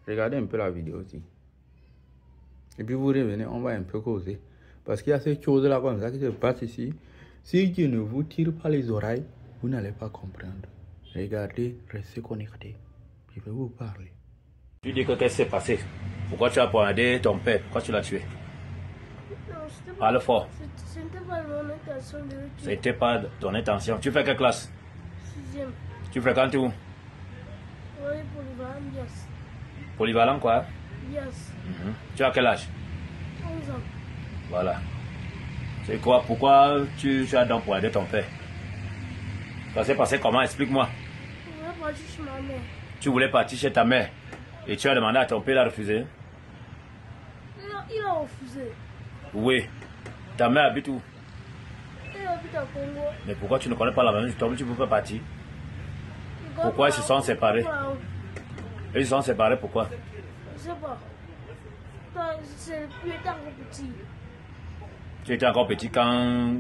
Regardez un peu la vidéo aussi. Et puis vous revenez, on va un peu causer. Parce qu'il y a ces choses-là comme ça qui se passent ici. Si Dieu ne vous tire pas les oreilles, vous n'allez pas comprendre. Regardez, restez connectés. Je vais vous parler. Tu dis que qu'est-ce qui s'est passé? Pourquoi tu as poignardé ton père? Pourquoi tu l'as tué? Non, Parle fort. C'était pas mon intention de le tuer. C'était pas ton intention. Tu fais quelle classe? 6e. Tu fréquentes où? Oui, polyvalent, yes. Polyvalent quoi? Yes. Tu as quel âge? 11 ans. Voilà. C'est quoi? Pourquoi tu as donc poignardé ton père? Ça s'est passé comment? Explique-moi. Je voulais partir chez ma mère. Tu voulais partir chez ta mère et tu as demandé à ton père, il a refusé? Il a refusé. Oui. Ta mère habite où? Il habite à Congo. Mais pourquoi tu ne connais pas la maison du tombe? Tu ne peux pas partir. Pourquoi ils se sont séparés? Ils se sont séparés pourquoi? Je sais pas. C'est plus encore petit. Tu étais encore petit quand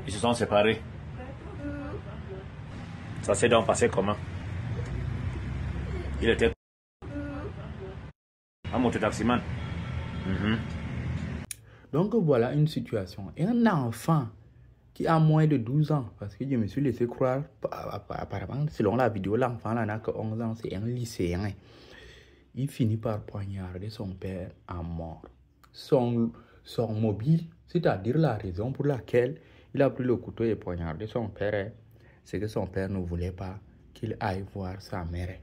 ils se sont séparés. Ça s'est donc passé comment? Il était un mototaximan. Donc voilà une situation. Et un enfant qui a moins de 12 ans, parce que je me suis laissé croire, apparemment, selon la vidéo, l'enfant n'a que 11 ans, c'est un lycéen. Il finit par poignarder son père à mort. Son mobile, c'est-à-dire la raison pour laquelle il a pris le couteau et poignardé son père, c'est que son père ne voulait pas qu'il aille voir sa mère.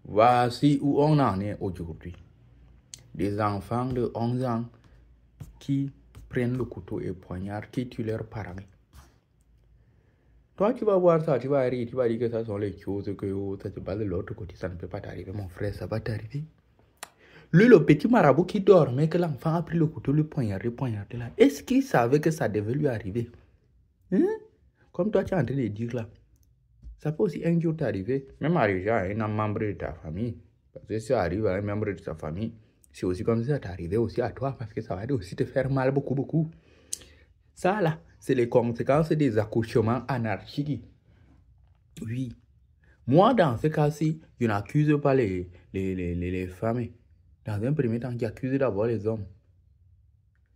Voici où on en est aujourd'hui. Des enfants de 11 ans qui prennent le couteau et poignardent, qui tuent leurs parents. Toi, tu vas voir ça, tu vas rire, tu vas dire que ça sont les choses que ça se passe de l'autre côté, ça ne peut pas t'arriver, mon frère, ça va t'arriver. Lui, le petit marabout qui dormait, que l'enfant a pris le couteau, le poignardé là, est-ce qu'il savait que ça devait lui arriver? Comme toi, tu es en train de dire là. Ça peut aussi un jour t'arriver, même arriver à un membre de ta famille. Parce que si ça arrive à un membre de ta famille, c'est aussi comme si ça t'arrivait aussi à toi, parce que ça va aussi te faire mal beaucoup. Ça là, c'est les conséquences des accouchements anarchiques. Oui. Moi, dans ce cas-ci, je n'accuse pas les femmes. Dans un premier temps, j'accuse d'abord les hommes.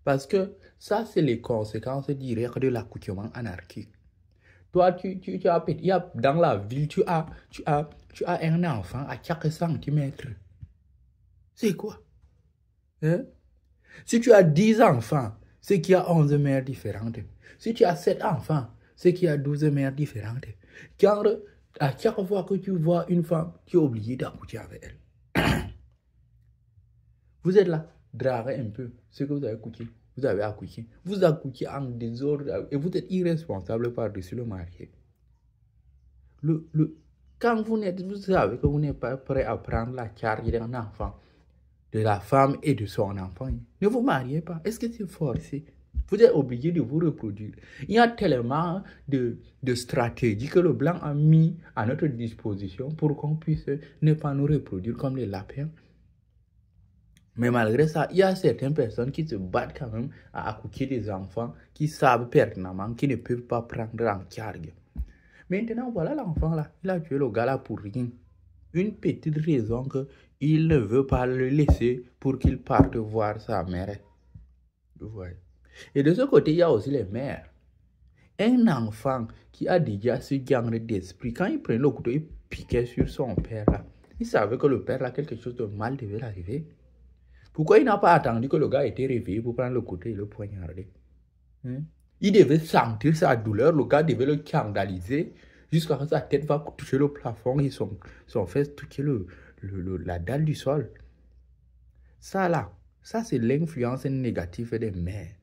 Parce que ça, c'est les conséquences directes de l'accouchement anarchique. Toi, tu as, dans la ville, tu as un enfant à chaque centimètre. C'est quoi? Si tu as 10 enfants, c'est qu'il y a 11 mères différentes. Si tu as 7 enfants, c'est qu'il y a 12 mères différentes. Car à chaque fois que tu vois une femme, tu es obligé d'accoucher avec elle. Vous êtes là, draguez un peu ce que vous avez accouché. Vous avez accouché. Vous accouchez en désordre et vous êtes irresponsable par-dessus le marié. Quand vous savez que vous n'êtes pas prêt à prendre la charge d'un enfant, de la femme et de son enfant, ne vous mariez pas. Est-ce que c'est forcé? Vous êtes obligé de vous reproduire. Il y a tellement de stratégies que le blanc a mis à notre disposition pour qu'on puisse ne pas nous reproduire comme les lapins. Mais malgré ça, il y a certaines personnes qui se battent quand même à accoucher des enfants qui savent pertinemment qu'ils ne peuvent pas prendre en charge. Maintenant, voilà l'enfant là. Il a tué le gars là pour rien. Une petite raison qu'il ne veut pas le laisser pour qu'il parte voir sa mère. Ouais. Et de ce côté, il y a aussi les mères. Un enfant qui a déjà ce genre d'esprit, quand il prenait le couteau, il piquait sur son père là. Il savait que le père là, quelque chose de mal devait l'arriver. Pourquoi il n'a pas attendu que le gars ait été réveillé pour prendre le couteau et le poignarder? Il devait sentir sa douleur, le gars devait le scandaliser jusqu'à ce que sa tête va toucher le plafond et son fesse toucher la dalle du sol. Ça là, ça c'est l'influence négative des mères.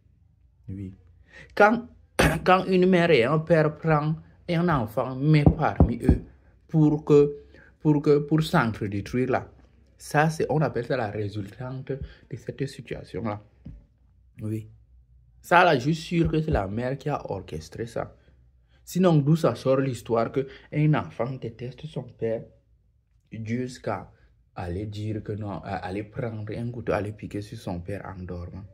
Oui. Quand une mère et un père prennent un enfant, met parmi eux pour s'entre-détruire là, ça c'est, on appelle ça la résultante de cette situation-là. Oui. Ça là, je suis sûr que c'est la mère qui a orchestré ça. Sinon, d'où ça sort l'histoire qu'un enfant déteste son père jusqu'à aller dire que non, aller prendre un couteau, aller piquer sur son père en dormant.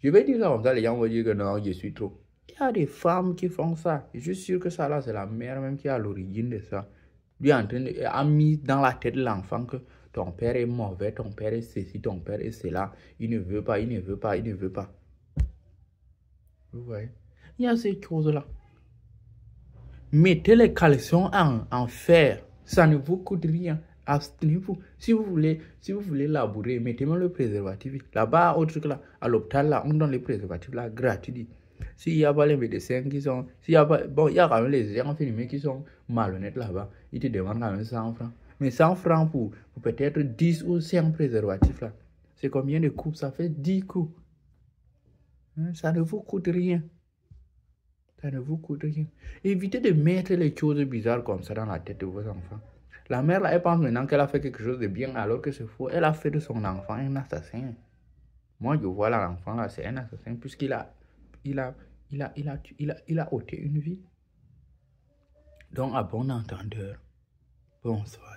Je vais dire ça comme ça, les gens vont dire que non, je suis trop. Il y a des femmes qui font ça. Je suis sûr que ça là, c'est la mère même qui est à l'origine de ça. Lui a mis dans la tête de l'enfant que ton père est mauvais, ton père est ceci, ton père est cela. Il ne veut pas, il ne veut pas, il ne veut pas. Vous voyez? Il y a ces choses-là. Mettez les caleçons en fer. Ça ne vous coûte rien. Abstenez-vous. Si vous voulez labourer, mettez-moi le préservatif. Là-bas, au truc là, à l'hôpital là, on donne les préservatifs là gratuits. S'il n'y a pas les médecins qui sont... S'il y a pas... Bon, il y a quand même les gens infirmiers qui sont malhonnêtes là-bas. Ils te demandent quand même 100 francs. Mais 100 francs pour peut-être 10 ou 100 préservatifs là. C'est combien de coups? Ça fait 10 coups. Ça ne vous coûte rien. Ça ne vous coûte rien. Évitez de mettre les choses bizarres comme ça dans la tête de vos enfants. La mère, là, elle pense maintenant qu'elle a fait quelque chose de bien alors que c'est faux. Elle a fait de son enfant un assassin. Moi, je vois l'enfant là, c'est un assassin puisqu'il a ôté une vie. Donc, à bon entendeur, bonsoir.